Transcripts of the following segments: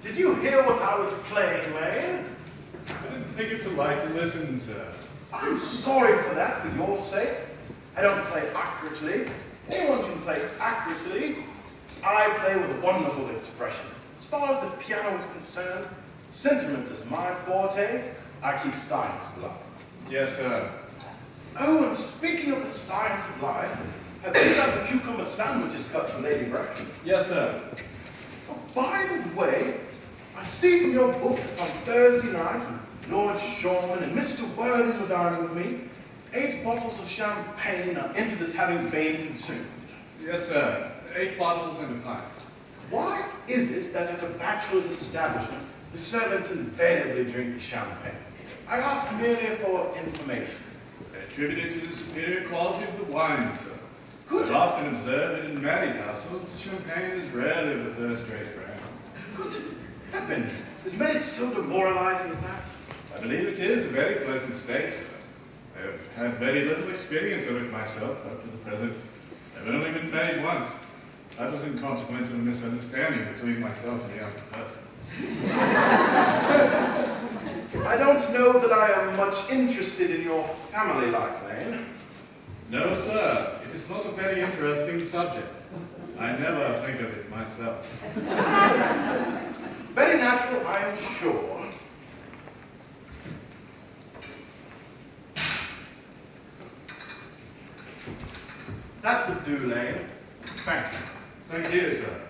Did you hear what I was playing, Lane? I didn't think it polite to listen, sir. I'm sorry for that, for your sake. I don't play accurately. Anyone can play accurately. I play with a wonderful expression. As far as the piano is concerned, sentiment is my forte. I keep science alive. Yes, sir. Oh, and speaking of the science of life, have you got the cucumber sandwiches cut for Lady Bracken? Yes, sir. Oh, by the way, I see from your book that on Thursday night, Lord Shorman and Mr. Worthing were dining with me. 8 bottles of champagne are entered as having been consumed. Yes, sir. 8 bottles and a pint. Why is it that at a bachelor's establishment, the servants invariably drink the champagne? I ask merely for information. They attribute it to the superior quality of the wine, sir. Good. I've often observed that in married households, the champagne is rarely of a first-rate brand. Good heavens, is marriage so demoralizing as that? I believe it is a very pleasant state, sir. I have had very little experience of it myself up to the present. I've only been married once. That was in consequence of a misunderstanding between myself and the young person. I don't know that I am much interested in your family life, Lane. No, sir. It is not a very interesting subject. I never think of it myself. Very natural, I am sure. That would do, Lane. Thank you. Thank you, sir.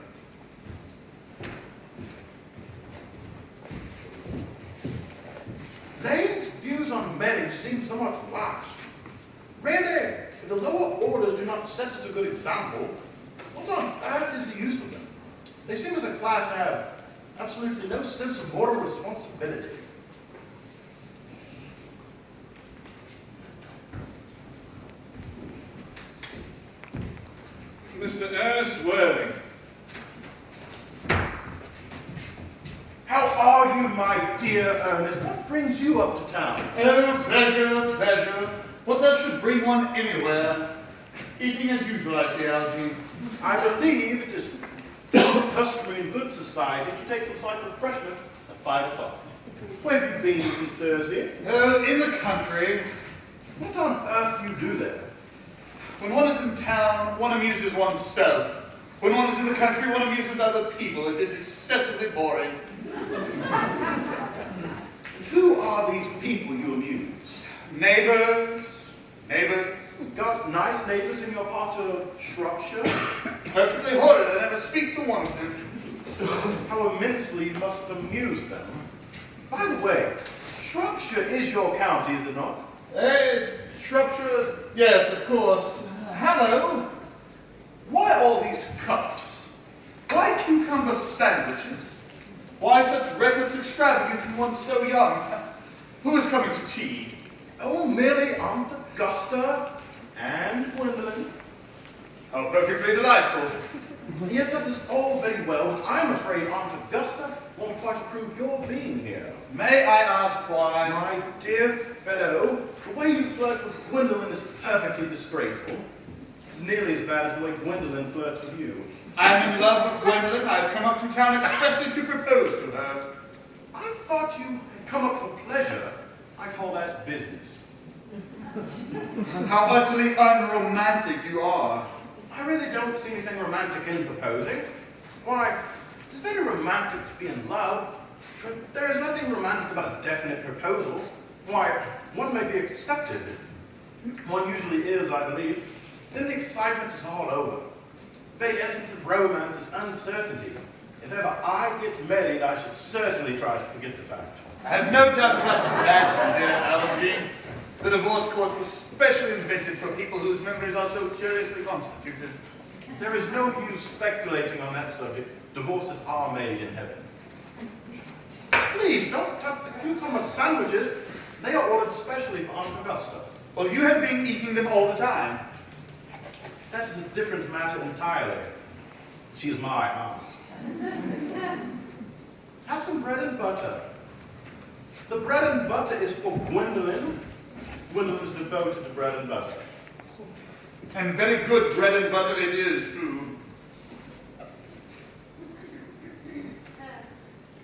Lane's views on marriage seem somewhat lax. Really, if the lower orders do not set us a good example, what on earth is the use of them? They seem as a class to have absolutely no sense of moral responsibility. Mr. Ernest Worthing. How are you, my dear Ernest? What brings you up to town? Oh, pleasure, pleasure. What else should bring one anywhere? Eating as usual, I see, Algy. I believe it is customary in good society to take some slight refreshment at 5 o'clock. Where have you been since Thursday? Oh, in the country. What on earth do you do there? When one is in town, one amuses oneself. When one is in the country, one amuses other people. It is excessively boring. Who are these people you amuse? Neighbors. Neighbors. Got nice neighbors in your part of Shropshire? Perfectly horrid. I never speak to one of them. How immensely you must amuse them. By the way, Shropshire is your county, is it not? Shropshire. Yes, of course. Hello. Why all these cups? Why cucumber sandwiches? Why such reckless extravagance in one so young? Who is coming to tea? Oh, merely Aunt Augusta and Gwendolyn. How perfectly delightful. Yes, that is all very well, but I'm afraid Aunt Augusta won't quite approve your being here. May I ask why? My dear fellow, the way you flirt with Gwendolyn is perfectly disgraceful. It's nearly as bad as the way Gwendolyn flirts with you. I am in love with Gwendolyn. I've come up to town expressly to propose to her. I thought you had come up for pleasure. I call that business. How utterly unromantic you are. I really don't see anything romantic in proposing. Why, it's very romantic to be in love, but there is nothing romantic about a definite proposal. Why, one may be accepted. One usually is, I believe. Then the excitement is all over. The very essence of romance is uncertainty. If ever I get married, I shall certainly try to forget the fact. I have no doubt about that, dear Algy. The divorce court was specially invented for people whose memories are so curiously constituted. There is no use speculating on that subject. Divorces are made in heaven. Please, don't touch the cucumber sandwiches. They are ordered specially for Aunt Augusta. Well, you have been eating them all the time. That's a different matter entirely. She is my aunt. Have some bread and butter. The bread and butter is for Gwendolyn. Gwendolyn is devoted to bread and butter. And very good bread and butter it is, too.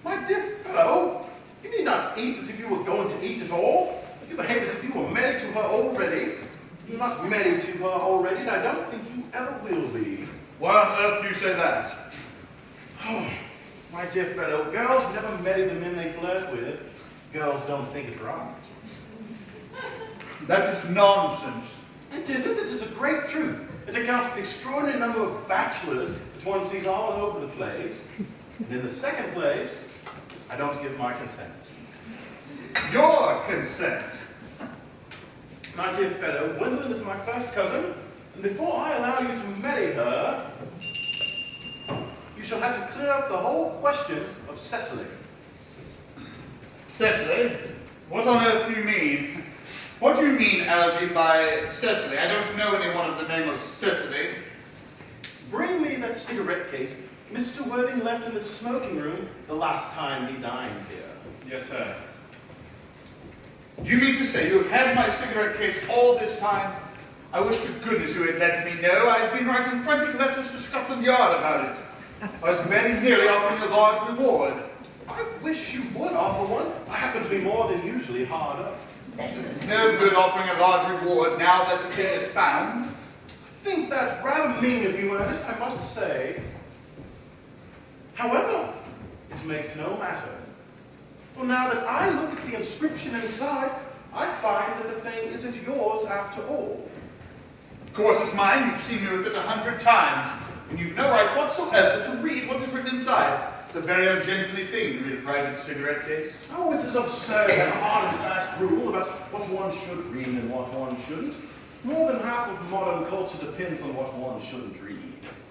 My dear fellow, you need not eat as if you were going to eat at all. You behave as if you were married to her already. You're not married to her already, and I don't think you ever will be. Why on earth do you say that? Oh, my dear fellow, girls never marry the men they flirt with. Girls don't think it right. That is nonsense. It isn't. It is a great truth. It accounts for the extraordinary number of bachelors that one sees all over the place. And in the second place, I don't give my consent. Your consent. My dear fellow, Gwendolyn is my first cousin, and before I allow you to marry her, you shall have to clear up the whole question of Cecily. Cecily? What on earth do you mean? What do you mean, Algy, by Cecily? I don't know anyone of the name of Cecily. Bring me that cigarette case Mr. Worthing left in the smoking room the last time he dined here. Yes, sir. Do you mean to say you have had my cigarette case all this time? I wish to goodness you had let me know. I've been writing frantic letters to Scotland Yard about it. I was very nearly offering a large reward. I wish you would offer one. I happen to be more than usually hard up. It's no good offering a large reward now that the thing is found. I think that's rather mean of you, Ernest, I must say. However, it makes no matter. For now that I look at the inscription inside, I find that the thing isn't yours after all. Of course it's mine. You've seen me with it 100 times. And you've no right whatsoever to read what is written inside. It's a very ungentlemanly thing to read a private cigarette case. Oh, it is absurd to have a hard and fast rule about what one should read and what one shouldn't. More than half of modern culture depends on what one shouldn't read.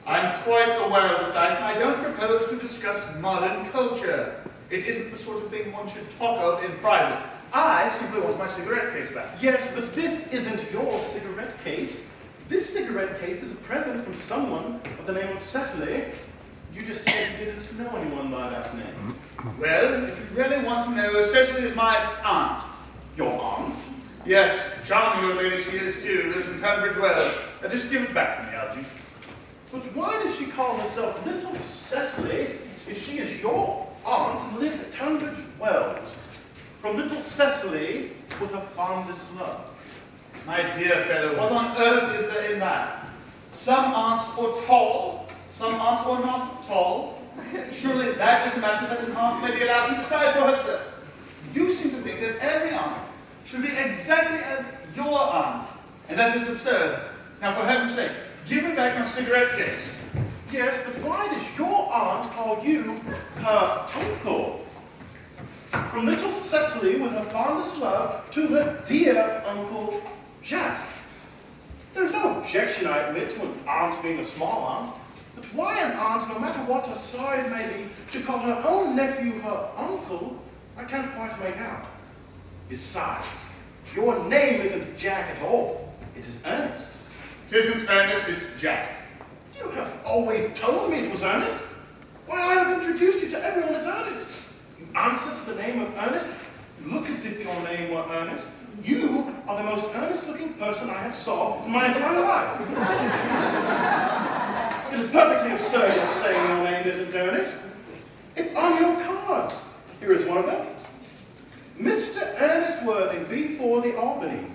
I'm quite aware of the fact I don't propose to discuss modern culture. It isn't the sort of thing one should talk of in private. I simply want my cigarette case back. Yes, but this isn't your cigarette case. This cigarette case is a present from someone of the name of Cecily. You just said you didn't know anyone by that name. Well, if you really want to know, Cecily is my aunt. Your aunt? Yes, charming old lady she is too, lives in Tunbridge Wells. Now just give it back to me, Algy. But why does she call herself Little Cecily if she is your aunt and lives at Tunbridge Wells? From Little Cecily with her fondest love. My dear fellow, what on earth is there in that? Some aunts are tall, some aunts are not tall. Surely that is a matter that an aunt may be allowed to decide for herself. You seem to think that every aunt should be exactly as your aunt, and that is absurd. Now, for heaven's sake, give me back my cigarette case. Yes, but why does your aunt call you her uncle? From Little Cecily with her fondest love to her dear Uncle Jack. There's no objection, I admit, to an aunt being a small aunt. But why an aunt, no matter what her size may be, should call her own nephew her uncle, I can't quite make out. Besides, your name isn't Jack at all. It is Ernest. It isn't Ernest, it's Jack. You have always told me it was Ernest. Why, I have introduced you to everyone as Ernest. You answer to the name of Ernest. You look as if your name were Ernest. You are the most earnest-looking person I have saw in my entire life. It is perfectly absurd your saying your name isn't Ernest. It's on your cards. Here is one of them. Mr. Ernest Worthing, B4 the Albany.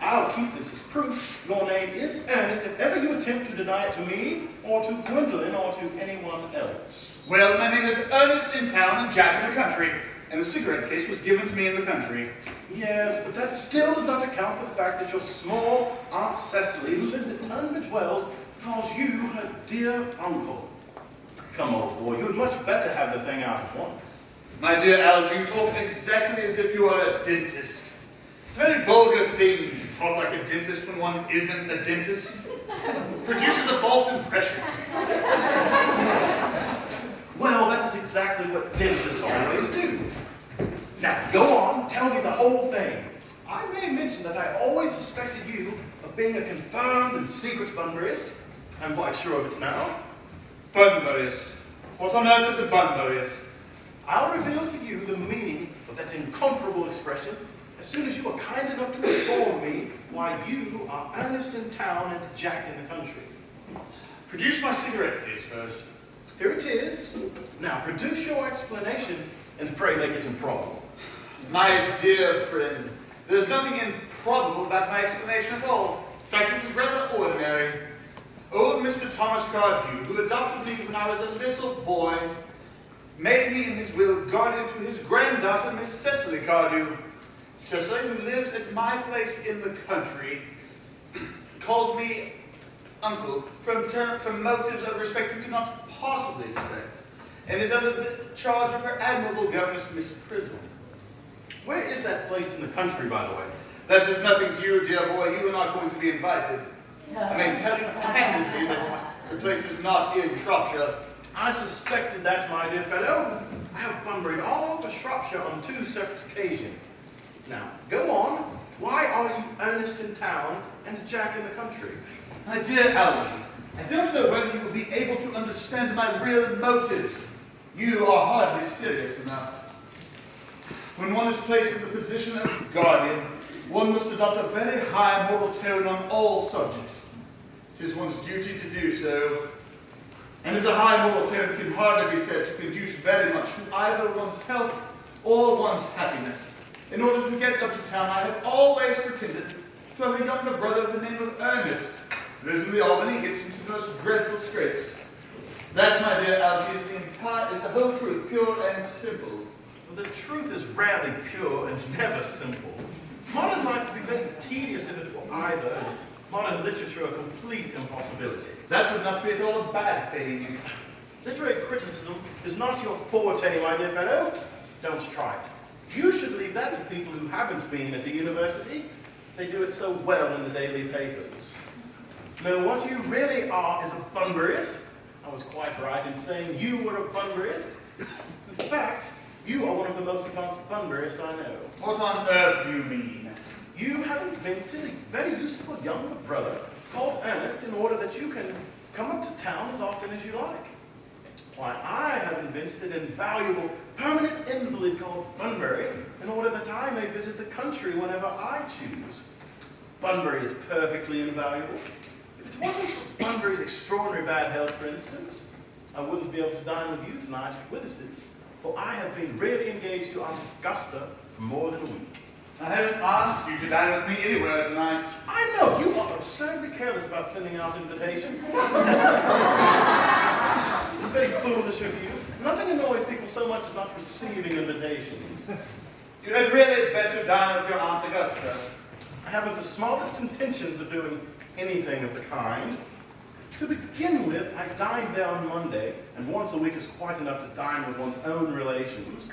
I'll keep this as proof. Your name is Ernest if ever you attempt to deny it to me, or to Gwendolyn, or to anyone else. Well, my name is Ernest in town and Jack in the country, and the cigarette case was given to me in the country. Yes, but that still does not account for the fact that your small Aunt Cecily, who lives at Tunbridge Wells, calls you her dear uncle. Come, old boy, you would much better have the thing out at once. My dear Algy, you talk exactly as if you were a dentist. It's a very vulgar thing to talk like a dentist when one isn't a dentist. Produces a false impression. Well, that is exactly what dentists always do. Now, go on, tell me the whole thing. I may mention that I always suspected you of being a confirmed and secret Bunburyist. I'm quite sure of it now. Bunburyist. What on earth is a Bunburyist? I'll reveal to you the meaning of that incomparable expression as soon as you are kind enough to inform me why you are Earnest in town and Jack in the country. Produce my cigarette case first. Here it is. Now, produce your explanation and pray make it improbable. My dear friend, there's nothing improbable about my explanation at all. In fact, it is rather ordinary. Old Mr. Thomas Cardew, who adopted me when I was a little boy, made me in his will guardian to his granddaughter, Miss Cecily Cardew. Cecily, who lives at my place in the country, calls me uncle from motives of respect you cannot possibly expect, and is under the charge of her admirable governess, Miss Prism. Where is that place in the country, by the way? That is nothing to you, dear boy. You are not going to be invited. I may tell you candidly that the place is not in Shropshire. I suspected that, my dear fellow. I have Bunburyed all over Shropshire on 2 separate occasions. Now, go on. Why are you Earnest in town and Jack in the country? My dear Algy, I don't know whether you will be able to understand my real motives. You are hardly serious enough. When one is placed in the position of guardian, one must adopt a very high moral tone on all subjects. It is one's duty to do so. And as a high moral tone can hardly be said to conduce very much to either one's health or one's happiness. In order to get up to town, I have always pretended to have a younger brother of the name of Earnest, who lives in the Albany, gets into the most dreadful scrapes. That, my dear Algy, is the whole truth, pure and simple. Well, the truth is rarely pure and never simple. Modern life would be very tedious if it were either, and modern literature a complete impossibility. That would not be at all a bad thing. Literary criticism is not your forte, my dear fellow. Don't try it. You should leave that to people who haven't been at a university. They do it so well in the daily papers. No, what you really are is a Bunburyist. I was quite right in saying you were a Bunburyist. In fact, you are one of the most advanced Bunburyists I know. What on earth do you mean? You have invented a very useful younger brother called Earnest in order that you can come up to town as often as you like. Why, I have invented an invaluable permanent invalid called Bunbury in order that I may visit the country whenever I choose. Bunbury is perfectly invaluable. If it wasn't for Bunbury's extraordinary bad health, for instance, I wouldn't be able to dine with you tonight at Willis's, for I have been really engaged to Aunt Augusta for more than a week. I haven't asked you to dine with me anywhere tonight. I know, you are absurdly careless about sending out invitations. It's very foolish of you. Nothing annoys people so much as not receiving invitations. You had really better dine with your Aunt Augusta. I haven't the smallest intentions of doing anything of the kind. To begin with, I dined there on Monday, and once a week is quite enough to dine with one's own relations.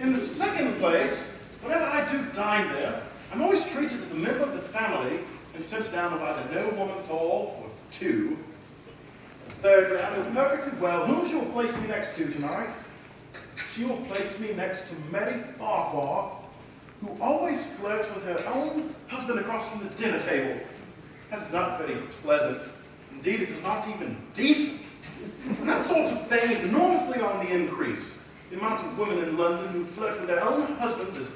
In the second place, whenever I do dine there, I'm always treated as a member of the family and sent down with either no woman at all or 2. And thirdly, I know perfectly well whom she will place me next to tonight. She will place me next to Mary Farquhar, who always flirts with her own husband across from the dinner table. That's not very pleasant. Indeed, it is not even decent. And that sort of thing is enormously on the increase. The amount of women in London who flirt with their own husbands is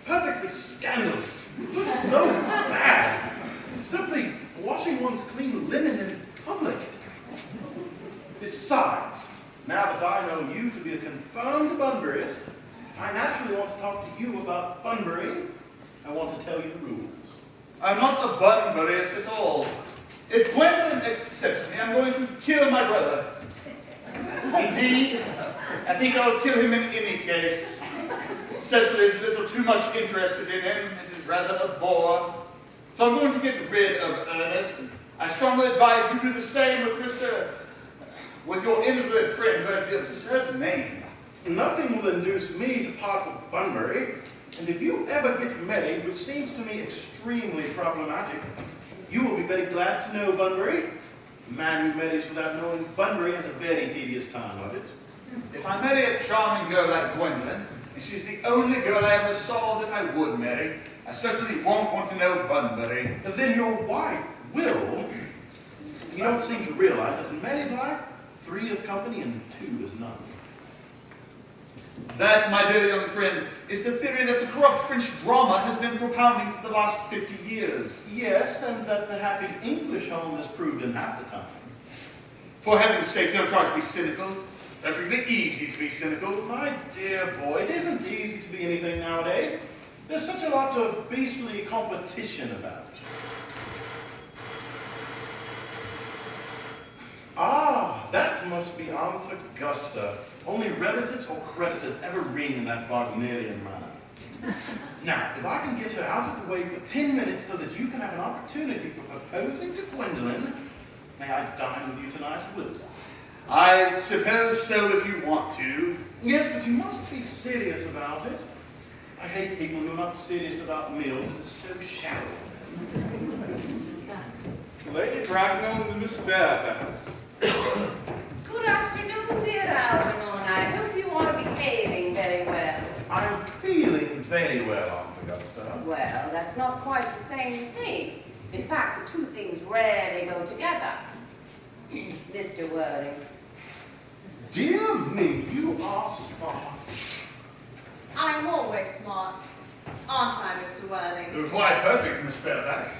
perfectly scandalous. It's so bad. It's simply washing one's clean linen in public. Besides, now that I know you to be a confirmed Bunburyist, I naturally want to talk to you about Bunbury. I want to tell you the rules. I'm not a Bunburyist at all. If Gwendolyn accepts me, I'm going to kill my brother. Indeed, I think I'll kill him in any case. Cecily is a little too much interested in him. It is rather a bore. So I'm going to get rid of Earnest. I strongly advise you do the same with with your invalid friend who has the absurd name. Nothing will induce me to part with Bunbury, and if you ever get married, which seems to me extremely problematic, you will be very glad to know Bunbury. A man who marries without knowing Bunbury has a very tedious time of it. If I marry a charming girl like Gwendolyn, and she's the only girl I ever saw that I would marry, I certainly won't want to know Bunbury. But then your wife will. You don't seem to realize that in married life, 3 is company and 2 is none. That, my dear young friend, is the theory that the corrupt French drama has been propounding for the last 50 years. Yes, and that the happy English home is proved in half the time. For heaven's sake, don't try to be cynical. It's perfectly easy to be cynical. My dear boy, it isn't easy to be anything nowadays. There's such a lot of beastly competition about. Ah, that must be Aunt Augusta. Only relatives or creditors ever ring in that Wagnerian manner. Now, if I can get her out of the way for 10 minutes so that you can have an opportunity for proposing to Gwendolyn, may I dine with you tonight at Willis's? I suppose so if you want to. Yes, but you must be serious about it. I hate people who are not serious about meals. It is so shallow. Lady Bracknell and Miss Fairfax. Good afternoon, dear Algernon. I hope you are behaving very well. I'm feeling very well, Aunt Augusta. Well, that's not quite the same thing. In fact, the two things rarely go together. Mr. Worthing. Dear me, you are smart. I'm always smart. Aren't I, Mr. Worthing? You're quite perfect, Miss Fairfax.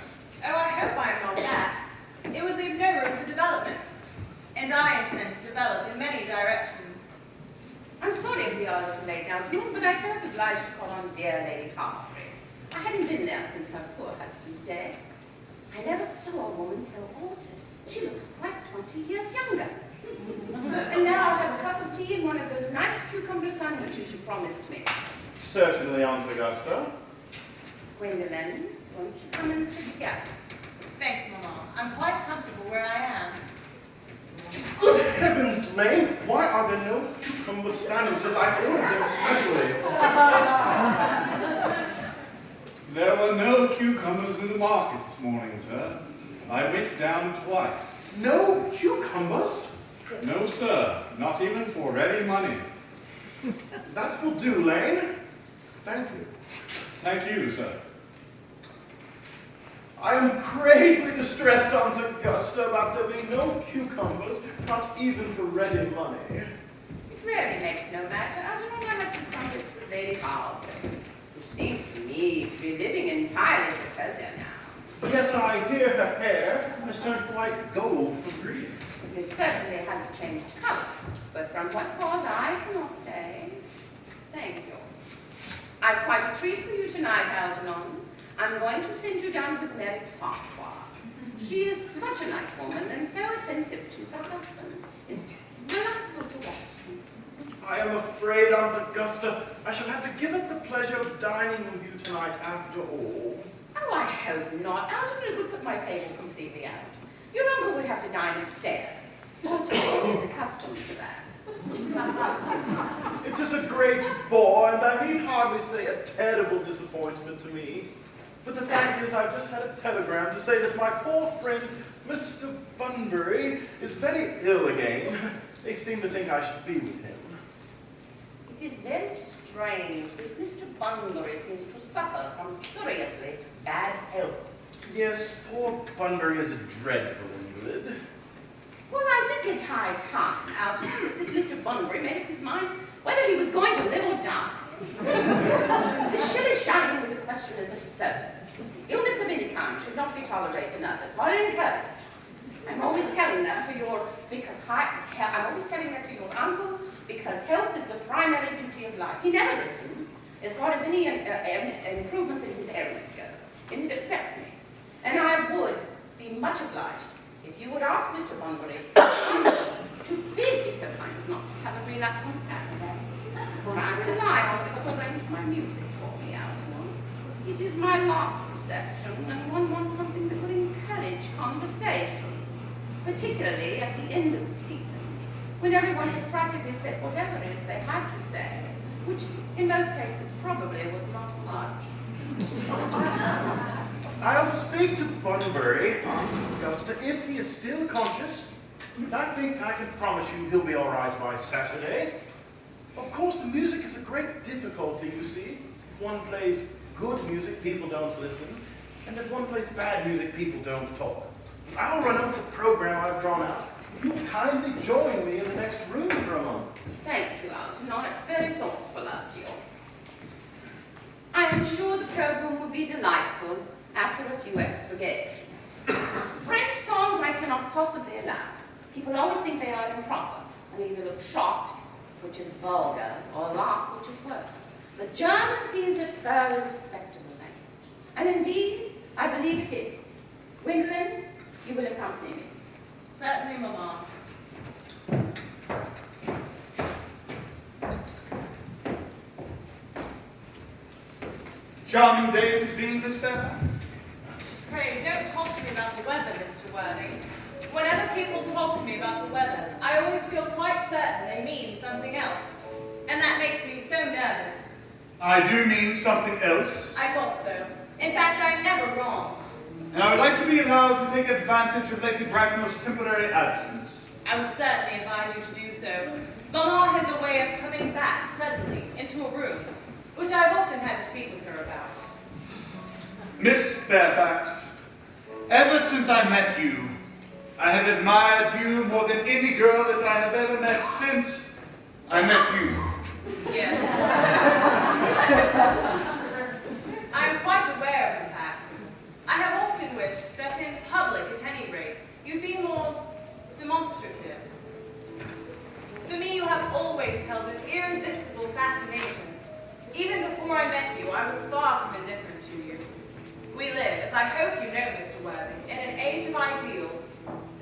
Oh, I hope I am not that. It would leave no room for developments. And I intend to develop in many directions. I'm sorry if we are a little late now, June, but I felt obliged to call on dear Lady Carberry. I hadn't been there since her poor husband's death. I never saw a woman so altered. She looks quite 20 years younger. And now I'll have a cup of tea and one of those nice cucumber sandwiches you promised me. Certainly, Aunt Augusta. Gwendolyn, won't you come and sit here? Thanks, Mamma. I'm quite comfortable where I am. Good heavens, Lane! Why are there no cucumber sandwiches? I ordered them specially. There were no cucumbers in the market this morning, sir. I went down twice. No cucumbers? No, sir. Not even for ready money. That will do, Lane. Thank you. Thank you, sir. I am greatly distressed, Aunt Augusta, about there being no cucumbers, not even for ready money. It really makes no matter. Algernon, I had some conference with Lady Carberry, who seems to me to be living entirely for pleasure now. Yes, I hear her hair has turned quite gold for grief. It certainly has changed color, but from what cause I cannot say. Thank you. I've quite a treat for you tonight, Algernon. I'm going to send you down with Mary Farquhar. She is such a nice woman and so attentive to her husband. It's delightful to watch them. I am afraid, Aunt Augusta, I shall have to give up the pleasure of dining with you tonight after all. Oh, I hope not. Algernon would put my table completely out. Your uncle would have to dine upstairs. Fortunately, he's accustomed to that. It is a great bore, and I need hardly say a terrible disappointment to me. But the fact is, I've just had a telegram to say that my poor friend, Mr. Bunbury, is very ill again. They seem to think I should be with him. It is very strange. This Mr. Bunbury seems to suffer from curiously bad health. Yes, poor Bunbury is a dreadful invalid. Well, I think it's high time, Algernon, that this Mr. Bunbury made up his mind whether he was going to live or die. This shilly-shallying with the question is absurd. Illness of any kind should not be tolerated in others or encouraged. I'm always telling that to your uncle because health is the primary duty of life. He never listens as far as any improvements in his ailments go, and it upsets me. And I would be much obliged if you would ask Mr. Bunbury to please be so kind as not to have a relapse on Saturday. For I rely on him to arrange my music for me, Algernon. It is my last reception, and one wants something that will encourage conversation, particularly at the end of the season. when everyone has practically said whatever it is they had to say, which in most cases probably was not much. I'll speak to Bunbury, Augusta, if he is still conscious. And I think I can promise you he'll be all right by Saturday. Of course, the music is a great difficulty, you see. If one plays good music, people don't listen. And if one plays bad music, people don't talk. I'll run over the program I've drawn out. You'll kindly join me in the next room for a moment. Thank you, Algernon. It's very thoughtful of you. I am sure the program will be delightful after a few expurgations. French songs I cannot possibly allow. People always think they are improper and either look shocked, which is vulgar, or laugh, which is worse. But German seems a very respectable language. And indeed, I believe it is. Gwendolyn, you will accompany me. Certainly, Mamma. Charming day it has been, Miss Fairfax. Pray, don't talk to me about the weather, Mr. Worthing. Whenever people talk to me about the weather, I always feel quite certain they mean something else. And that makes me so nervous. I do mean something else. I thought so. In fact, I'm never wrong. And I would like to be allowed to take advantage of Lady Brackmore's temporary absence. I would certainly advise you to do so. Mamma has a way of coming back suddenly into a room, which I've often had to speak with her about. Miss Fairfax, ever since I met you, I have admired you more than any girl that I have ever met since I met you. Yes. I am quite aware of the fact. I have often wished that in public, at any rate, you'd be more demonstrative. For me, you have always held an irresistible fascination. Even before I met you, I was far from indifferent to you. We live, as I hope you know, Mr. Worthing, in an age of ideals.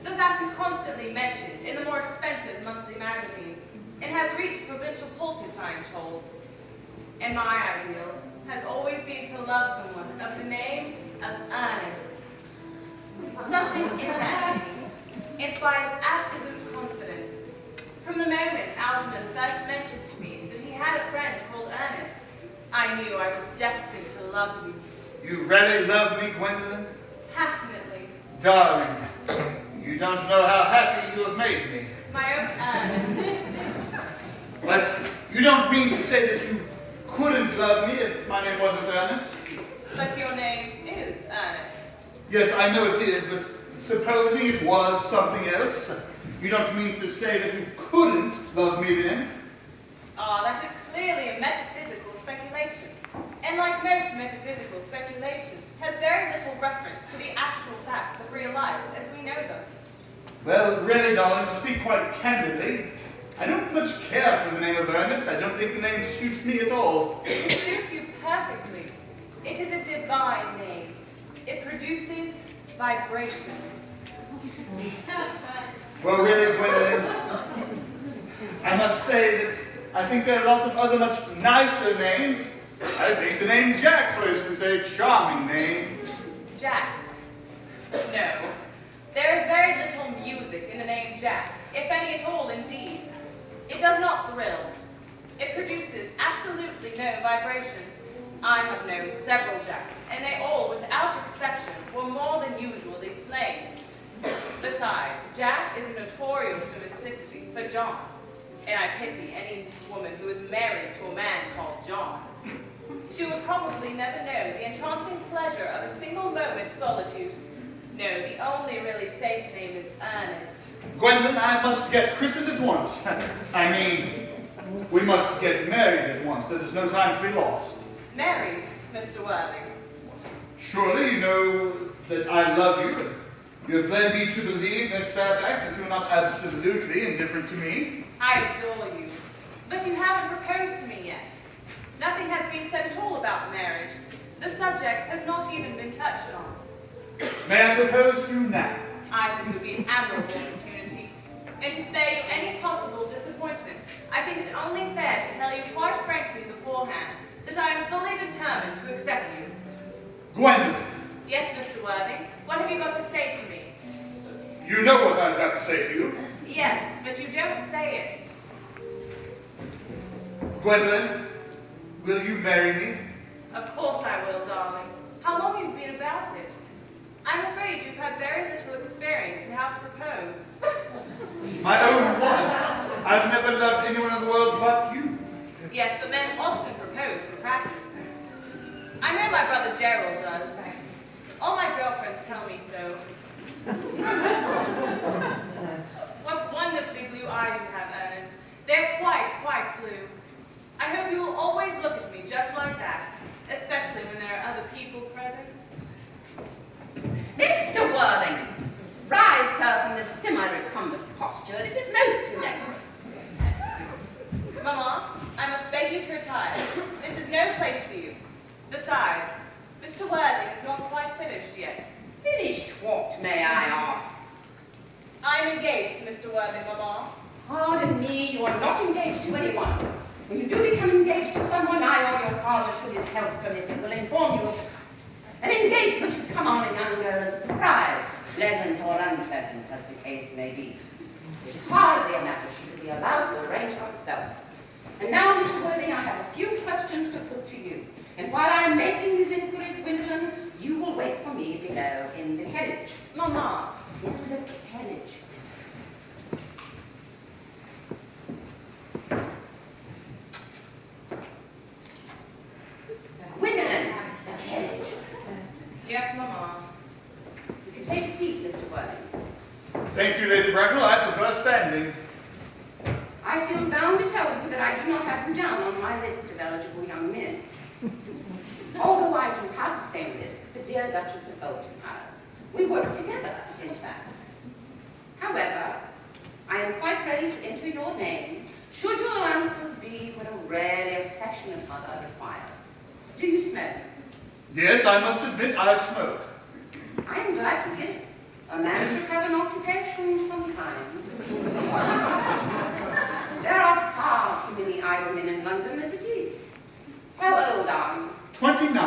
The fact is constantly mentioned in the more expensive monthly magazines and has reached provincial pulpits, I am told. And my ideal has always been to love someone of the name of Earnest. Something in that name inspires absolute confidence. From the moment Algernon first mentioned to me that he had a friend called Earnest, I knew I was destined to love you. You really love me, Gwendolyn? Passionately. Darling, you don't know how happy you have made me. My own Earnest. But you don't mean to say that you couldn't love me if my name wasn't Ernest? But your name is Earnest. Yes, I know it is, but supposing it was something else, you don't mean to say that you couldn't love me then? Ah, that is clearly a metaphysical speculation. And like most metaphysical speculations, has very little reference to the actual facts of real life as we know them. Well, really, darling, to speak quite candidly, I don't much care for the name of Ernest. I don't think the name suits me at all. It suits you perfectly. It is a divine name. It produces vibrations. Well, really, Gwendolyn, I must say that I think there are lots of other much nicer names. I think the name Jack, for instance, a charming name. Jack. No. There is very little music in the name Jack, if any at all indeed. It does not thrill. It produces absolutely no vibrations. I have known several Jacks, and they all, without exception, were more than usually plain. Besides, Jack is a notorious domesticity for John, and I pity any woman who is married to a man called John. She would probably never know the entrancing pleasure of a single moment's solitude. No, the only really safe name is Earnest. Gwendolyn, I must get christened at once. I mean, we must get married at once. There is no time to be lost. Married, Mr. Worthing? Surely you know that I love you. You have led me to believe, Miss Fairfax, that you are not absolutely indifferent to me. I adore you. But you haven't proposed to me yet. Nothing has been said at all about marriage. The subject has not even been touched on. May I propose to you now? I think it would be an admirable opportunity. And to spare you any possible disappointment, I think it only fair to tell you quite frankly beforehand that I am fully determined to accept you. Gwendolyn. Yes, Mr. Worthing. What have you got to say to me? You know what I've got to say to you. Yes, but you don't say it. Gwendolyn, will you marry me? Of course I will, darling. How long you've been about it? I'm afraid you've had very little experience in how to propose. My own one. I've never loved anyone in the world but you. Yes, but men often propose for practice. I know my brother Gerald does. All my girlfriends tell me so. What wonderfully blue eyes you have, Ernest. They're quite blue. I hope you will always look at me just like that, especially when there are other people present. Mr. Worthing, rise, sir, from this semi-recumbent posture. It is most indecorous. Mamma, I must beg you to retire. This is no place for you. Besides, Mr. Worthing is not quite finished yet. Finished what, may I ask? I'm engaged to Mr. Worthing, Mamma. Pardon me, you are not engaged to anyone. When you do become engaged to someone, I or your father, should his health permit it, will inform you of it. An engagement should come on a young girl as a surprise, pleasant or unpleasant, as the case may be. It's hardly a matter she could be allowed to arrange for herself. And now, Mr. Worthing, I have a few questions to put to you. And while I am making these inquiries, Gwendolyn, you will wait for me below in the carriage. Mamma. In the carriage. Gwendolyn, the carriage. Yes, Mamma. You can take a seat, Mr. Worthing. Thank you, Lady Bracknell. I prefer standing. I feel bound to tell you that I do not have you down on my list of eligible young men. Although I do have the same list that the dear Duchess of Bolton has. We work together, in fact. However, I am quite ready to enter your name, should your answers be what a rarely affectionate mother requires. Do you smoke? Yes, I must admit I smoke. I am glad to hear it. A man should have an occupation of some kind. There are far too many idle men in London as it is. How old are you? 29.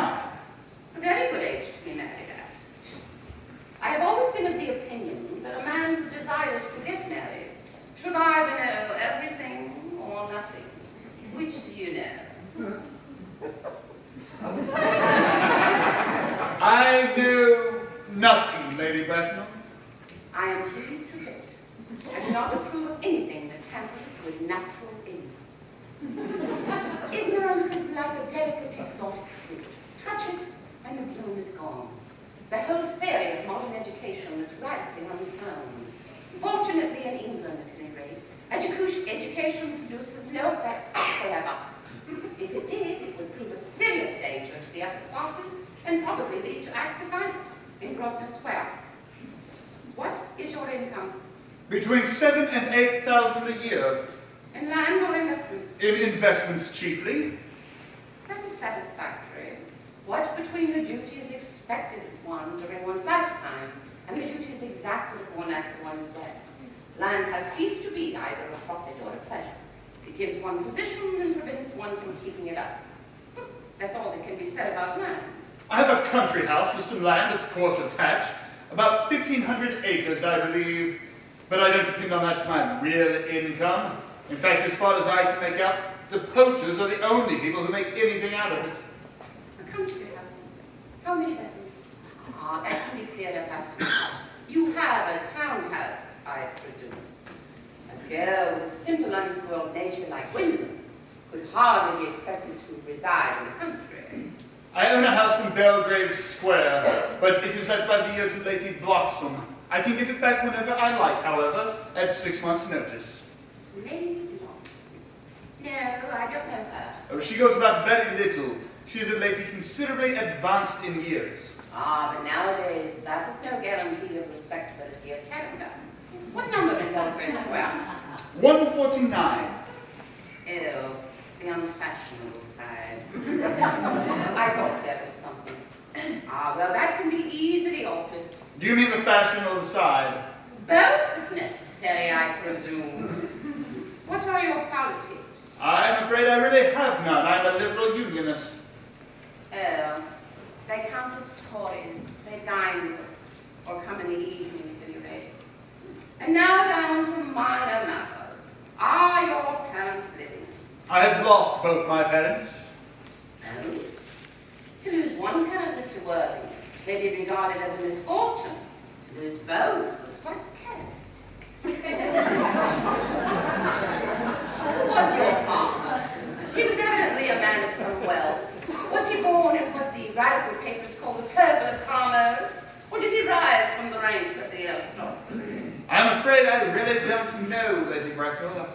A very good age to be married at. I have always been of the opinion that a man who desires to get married should either know everything or nothing. Which do you know? I know nothing, Lady Bracknell. I am pleased to hear it. I do not approve of anything that tampers with natural ignorance. Ignorance is like a delicate exotic fruit. Touch it, and the bloom is gone. The whole theory of modern education is radically unsound. Fortunately, in England, at any rate, education produces no effect whatsoever. If it did, it would prove a serious danger to the upper classes and probably lead to acts of violence in Grosvenor Square. What is your income? Between 7,000 and 8,000 a year. In land or investments? In investments chiefly. That is satisfactory. What between the duties expected of one during one's lifetime and the duties exacted of one after one's death? Land has ceased to be either a profit or a pleasure. It gives one position and prevents one from keeping it up. That's all that can be said about land. I have a country house with some land, of course, attached. About 1,500 acres, I believe. But I don't depend on that for my real income. In fact, as far as I can make out, the poachers are the only people who make anything out of it. A country house. How many bedrooms? Ah, that can be cleared up after. You have a townhouse, I presume. A girl with a simple, unspoiled nature like Gwendolyn's could hardly be expected to reside in the country. I own a house in Belgrave Square, but it is let by the year to Lady Bloxham. I can get it back whenever I like, however, at 6 months' notice. Lady Bloxham? No, I don't know her. Oh, she goes about very little. She is a lady considerably advanced in years. Ah, but nowadays, that is no guarantee of respectability of character. What number in Belgrave Square? 149. Ew, the unfashionable side. I thought there was something. Ah, well, that can be easily altered. Do you mean the fashion or the side? Both, if necessary, I presume. What are your politics? I'm afraid I really have none. I'm a liberal unionist. Oh, they count as Tories. They dine with us, or come in the evening at any rate. And now down to minor matters. Are your parents living? I have lost both my parents. No. To lose one parent, Mr. Worthing, may be regarded as a misfortune. To lose both looks like carelessness. Who was your father? He was evidently a man of some wealth. Was he born in what the radical papers call the purple of commerce? Or did he rise from the ranks of the aristocracy? I'm afraid I really don't know, Lady Bracknell.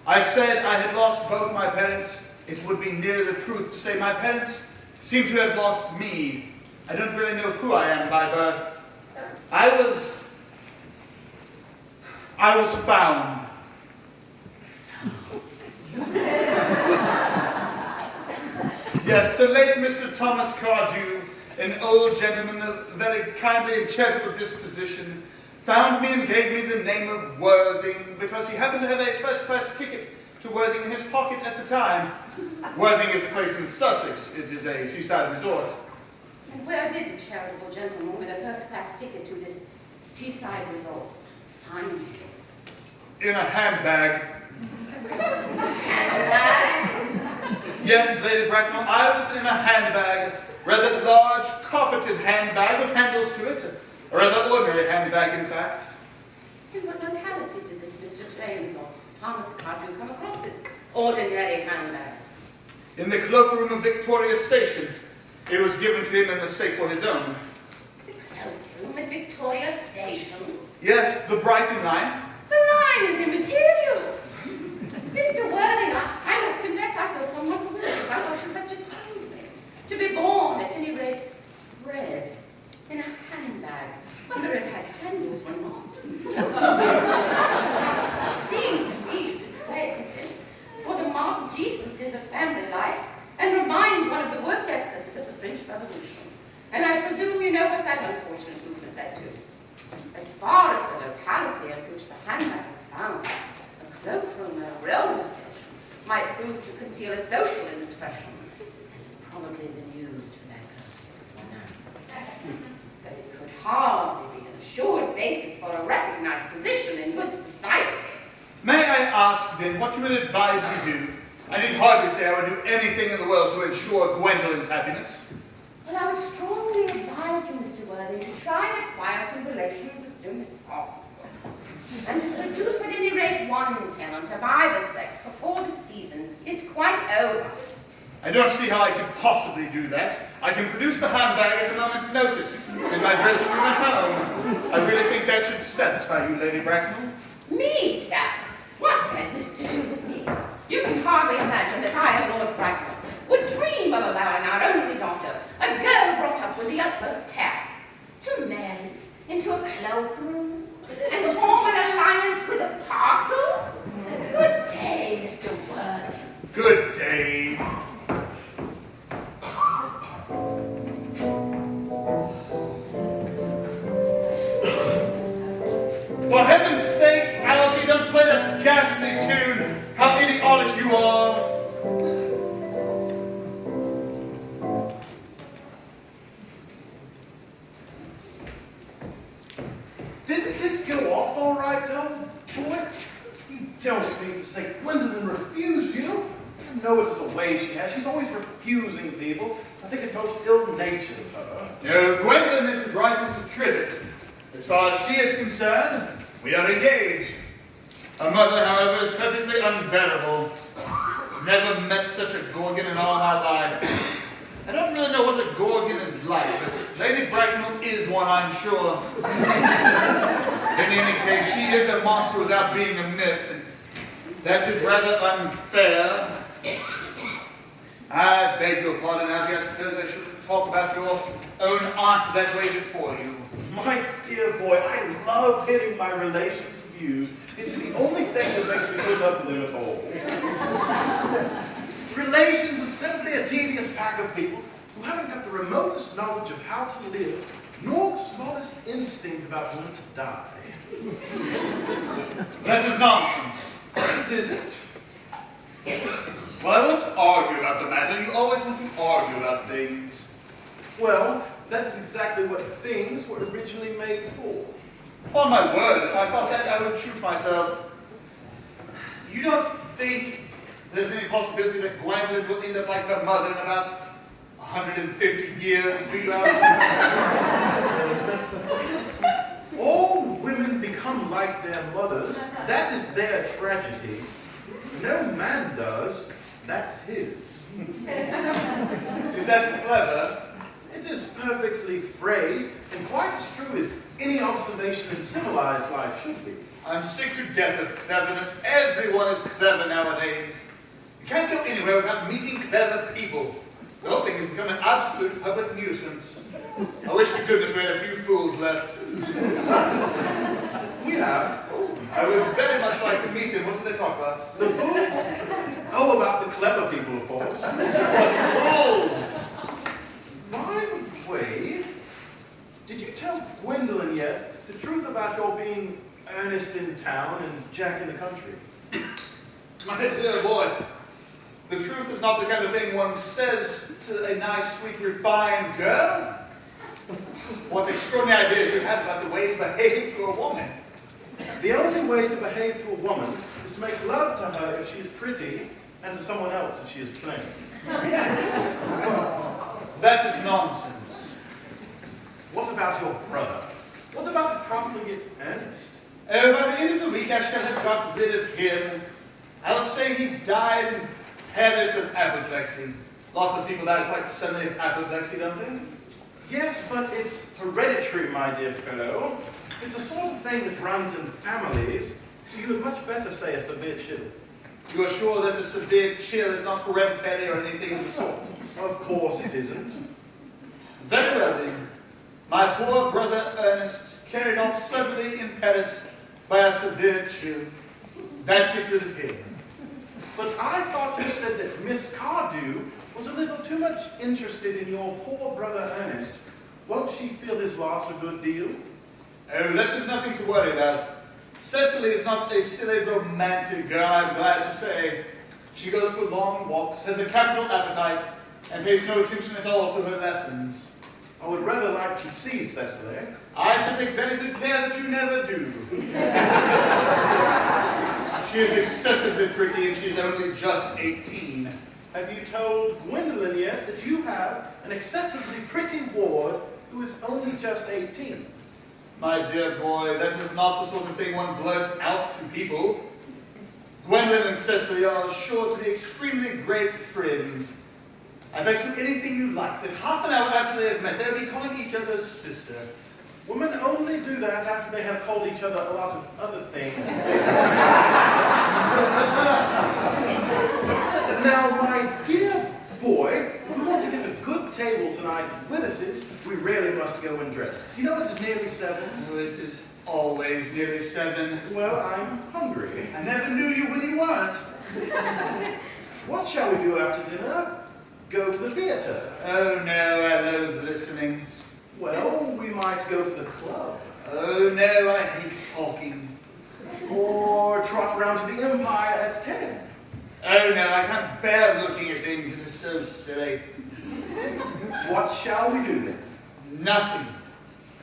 I said I had lost both my parents. It would be near the truth to say my parents seem to have lost me. I don't really know who I am by birth. I was found. Yes, the late Mr. Thomas Cardew, an old gentleman of very kindly and charitable disposition, found me and gave me the name of Worthing because he happened to have a first-class ticket to Worthing in his pocket at the time. Worthing is a place in Sussex. It is a seaside resort. And where did the charitable gentleman with a first-class ticket to this seaside resort find you? In a handbag. Handbag? Yes, Lady Bracknell, I was in a handbag, rather large, carpeted handbag with handles to it. A rather ordinary handbag, in fact. In what locality did this Mr. James or Thomas Cardew come across this ordinary handbag? In the cloakroom of Victoria Station. It was given to him in mistake for his own. The cloakroom at Victoria Station? Yes, the Brighton line. The line is immaterial. Mr. Worthing, I must confess I feel somewhat bewildered by what you have just told me. To be born, at any rate, bred in a handbag, whether it had handles or not, seems to me to display contempt for the mock decencies of family life and remind one of the worst excesses of the French Revolution. And I presume you know what that unfortunate movement led to. As far as the locality at which the handbag was found, a cloakroom at a railway station might prove to conceal a social indiscretion and has probably been used for that purpose before now. But it could hardly be an assured basis for a recognized position in good society. May I ask, then, what you would advise me do? I need hardly say I would do anything in the world to ensure Gwendolyn's happiness. Well, I would strongly advise you, Mr. Worthing, to try and acquire some relations as soon as possible. And to produce at any rate one tenant of either sex before the season is quite over. I don't see how I could possibly do that. I can produce the handbag at a moment's notice. It's in my dressing room at home. I really think that should satisfy you, Lady Bracknell. Me, sir? What has this to do with me? You can hardly imagine that I, Lord Bracknell, would dream of allowing our only daughter, a girl brought up with the utmost care, to marry into a cloakroom and form an alliance with a parcel? Good day, Mr. Worthing. Good day. For heaven's sake, Algy, don't play that ghastly tune. How idiotic you are. Didn't it go off all right, though, boy? You don't mean to say Gwendolyn refused you? I know it's a way she has. She's always refusing people. I think it's most ill-natured of her. No, Gwendolyn is as right as a trivet. As far as she is concerned, we are engaged. Her mother, however, is perfectly unbearable. Never met such a gorgon in all my life. I don't really know what a gorgon is like, but Lady Bracknell is one, I'm sure. In any case, she is a monster without being a myth, and that is rather unfair. I beg your pardon, Algy. I suppose I shouldn't talk about your own aunt that waited for you. My dear boy, I love hitting my relations' views. It's the only thing that makes me put up with them at all. Relations are simply a tedious pack of people who haven't got the remotest knowledge of how to live, nor the smallest instinct about when to die. That is nonsense. It isn't. Well, I won't argue about the matter. You always want to argue about things. Well, that's exactly what things were originally made for. Upon my word, if I thought that, I would shoot myself. You don't think there's any possibility that Gwendolyn will end up like her mother in about 150 years, do you? All women become like their mothers. That is their tragedy. No man does. That's his. Is that clever? It is perfectly phrased, and quite as true as any observation in civilized life should be. I'm sick to death of cleverness. Everyone is clever nowadays. You can't go anywhere without meeting clever people. The whole thing has become an absolute public nuisance. I wish to goodness we had a few fools left. We have. I would very much like to meet them. What do they talk about? The fools? Oh, about the clever people, of course. Fools! By the way, did you tell Gwendolyn yet the truth about your being Ernest in town and Jack in the country? My dear boy, the truth is not the kind of thing one says to a nice, sweet, refined girl. What extraordinary ideas you have about the way to behave to a woman. The only way to behave to a woman is to make love to her if she is pretty, and to someone else if she is plain. That is nonsense. What about your brother? What about the profligate Earnest? By the end of the week, I shall have got rid of him. I'll say he died in Paris of apoplexy. Lots of people die quite suddenly of apoplexy, don't they? Yes, but it's hereditary, my dear fellow. It's a sort of thing that runs in families, so you would much better say a severe chill. You are sure that a severe chill is not hereditary or anything of the sort? Of course it isn't. Very well then. My poor brother Ernest is carried off suddenly in Paris by a severe chill. That gets rid of him. But I thought you said that Miss Cardew was a little too much interested in your poor brother Ernest. Won't she feel his loss a good deal? Oh, that is nothing to worry about. Cecily is not a silly romantic girl, I'm glad to say. She goes for long walks, has a capital appetite, and pays no attention at all to her lessons. I would rather like to see Cecily. I shall take very good care that you never do. She is excessively pretty, and she's only just 18. Have you told Gwendolyn yet that you have an excessively pretty ward who is only just 18? My dear boy, that is not the sort of thing one blurts out to people. Gwendolyn and Cecily are sure to be extremely great friends. I bet you anything you like that half an hour after they have met, they'll be calling each other sister. Women only do that after they have called each other a lot of other things. Now, my dear boy, if we want to get a good table tonight at Willis's, we really must go and dress. You know it is nearly 7. Oh, it is always nearly 7. Well, I'm hungry. I never knew you when you weren't. What shall we do after dinner? Go to the theater. Oh no, I loathe listening. Well, we might go to the club. Oh no, I hate talking. Or trot round to the Empire at 10. Oh no, I can't bear looking at things. It is so silly. What shall we do then? Nothing.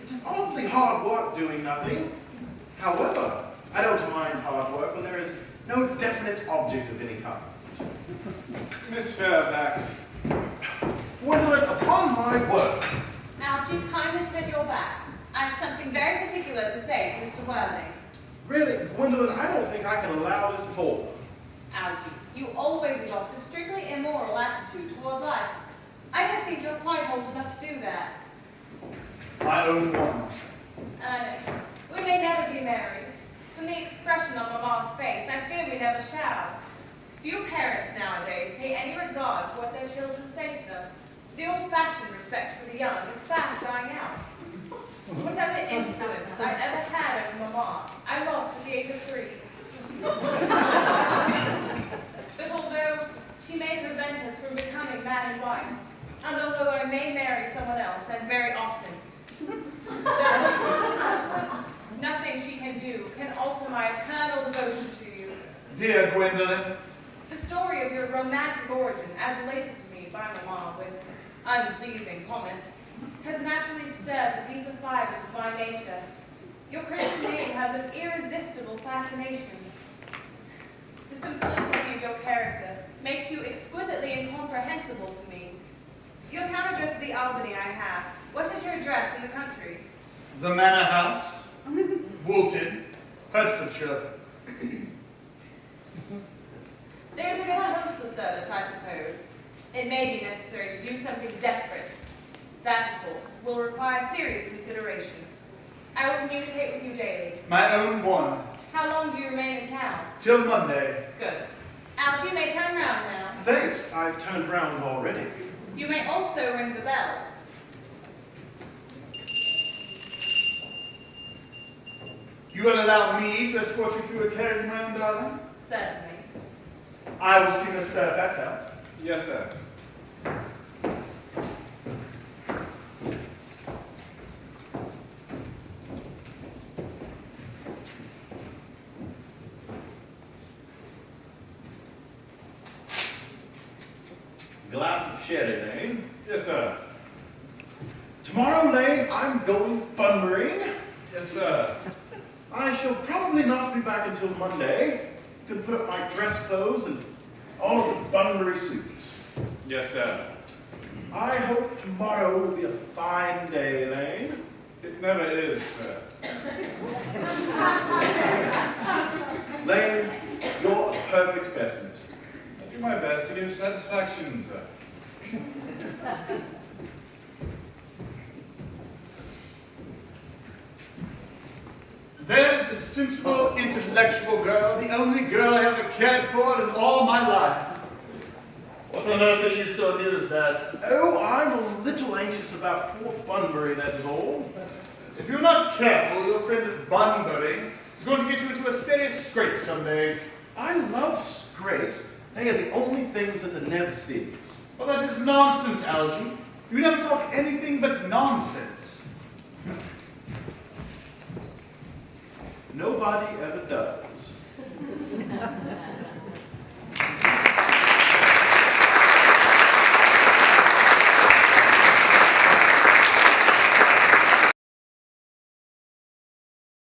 It is awfully hard work doing nothing. However, I don't mind hard work when there is no definite object of any kind. Miss Fairfax. Gwendolyn, upon my word. Algy, kindly turn your back. I have something very particular to say to Mr. Worthing. Really, Gwendolyn, I don't think I can allow this at all. Algy, you always adopt a strictly immoral attitude toward life. I don't think you're quite old enough to do that. My own one. Ernest, we may never be married. From the expression on Mamma's face, I fear we never shall. Few parents nowadays pay any regard to what their children say to them. The old-fashioned respect for the young is fast dying out. Whatever influence I ever had over Mamma, I lost at the age of 3. But although she may prevent us from becoming man and wife, and although I may marry someone else, and very often, nothing she can do can alter my eternal devotion to you. Dear Gwendolyn. The story of your romantic origin, as related to me by Mamma with unpleasing comments, has naturally stirred the deeper fibers of my nature. Your Christian name has an irresistible fascination. The simplicity of your character makes you exquisitely incomprehensible to me. Your town address of the Albany I have. What is your address in the country? The Manor House, Woolton, Hertfordshire. There is a little postal service, I suppose. It may be necessary to do something desperate. That, of course, will require serious consideration. I will communicate with you daily. My own one. How long do you remain in town? Till Monday. Good. Out, you may turn round now. Thanks, I've turned round already. You may also ring the bell. You will allow me to escort you to a carriage, my own darling? Certainly. I will see Miss Fairfax out. Yes, sir. Glass of sherry, Lane. Yes, sir. Tomorrow, Lane, I'm going Bunburying. Yes, sir. I shall probably not be back until Monday. You can put up my dress clothes and all of the Bunbury suits. Yes, sir. I hope tomorrow will be a fine day, Lane. It never is, sir. Lane, you're a perfect pessimist. I do my best to give satisfaction, sir. There's a sensible, intellectual girl, the only girl I ever cared for in all my life. What on earth are you so amused at? Oh, I'm a little anxious about poor Bunbury, that is all. If you're not careful, your friend Bunbury is going to get you into a serious scrape someday. I love scrapes. They are the only things that are never serious. Well, that is nonsense, Algy. You never talk anything but nonsense. Nobody ever does.